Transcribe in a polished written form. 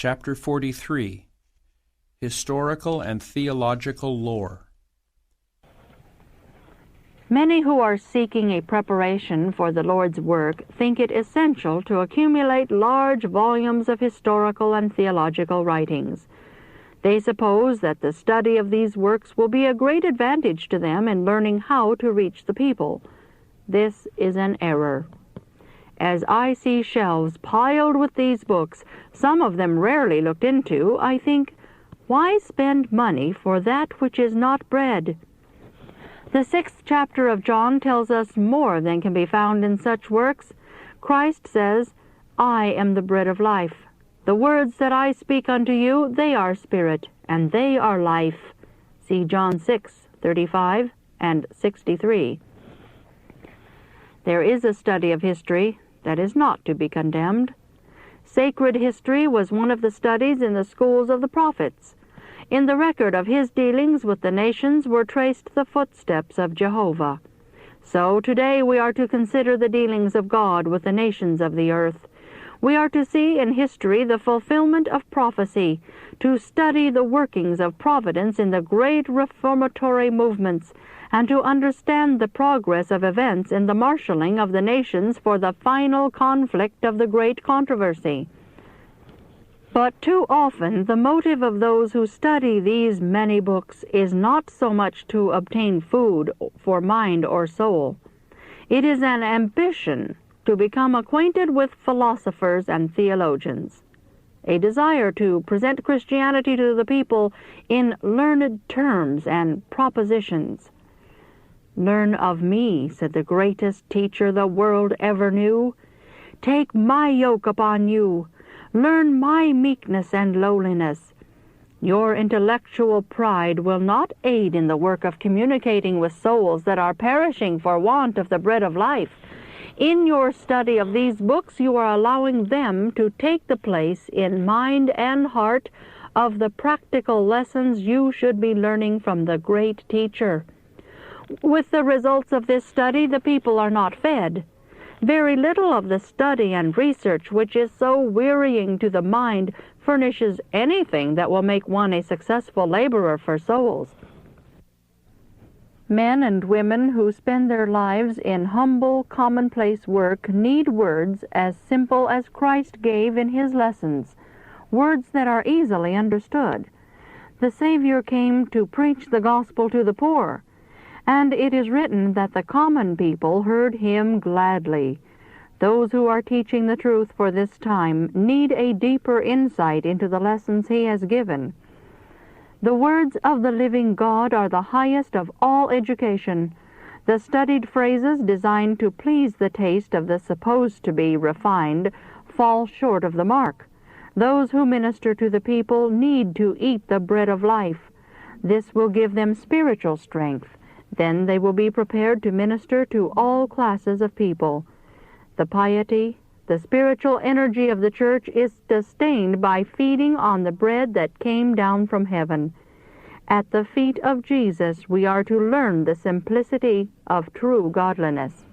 Chapter 43, Historical and Theological Lore. Many who are seeking a preparation for the Lord's work think it essential to accumulate large volumes of historical and theological writings. They suppose that the study of these works will be a great advantage to them in learning how to reach the people. This is an error. As I see shelves piled with these books, some of them rarely looked into, I think, why spend money for that which is not bread? The 6th chapter of John tells us more than can be found in such works. Christ says, I am the bread of life. The words that I speak unto you, they are spirit, and they are life. See John 6:35 and 63. There is a study of history that is not to be condemned. Sacred history was one of the studies in the schools of the prophets. In the record of his dealings with the nations were traced the footsteps of Jehovah. So today we are to consider the dealings of God with the nations of the earth. We are to see in history the fulfillment of prophecy, to study the workings of providence in the great reformatory movements, and to understand the progress of events in the marshaling of the nations for the final conflict of the great controversy. But too often the motive of those who study these many books is not so much to obtain food for mind or soul. It is an ambition to become acquainted with philosophers and theologians, a desire to present Christianity to the people in learned terms and propositions. Learn of me, said the greatest teacher the world ever knew. Take my yoke upon you. Learn my meekness and lowliness. Your intellectual pride will not aid in the work of communicating with souls that are perishing for want of the bread of life. In your study of these books, you are allowing them to take the place in mind and heart of the practical lessons you should be learning from the great teacher. With the results of this study, the people are not fed. Very little of the study and research which is so wearying to the mind furnishes anything that will make one a successful laborer for souls. Men and women who spend their lives in humble, commonplace work need words as simple as Christ gave in his lessons, words that are easily understood. The Savior came to preach the gospel to the poor, and it is written that the common people heard him gladly. Those who are teaching the truth for this time need a deeper insight into the lessons he has given. The words of the living God are the highest of all education. The studied phrases designed to please the taste of the supposed to be refined fall short of the mark. Those who minister to the people need to eat the bread of life. This will give them spiritual strength. Then they will be prepared to minister to all classes of people. The piety, the spiritual energy of the church is sustained by feeding on the bread that came down from heaven. At the feet of Jesus we are to learn the simplicity of true godliness.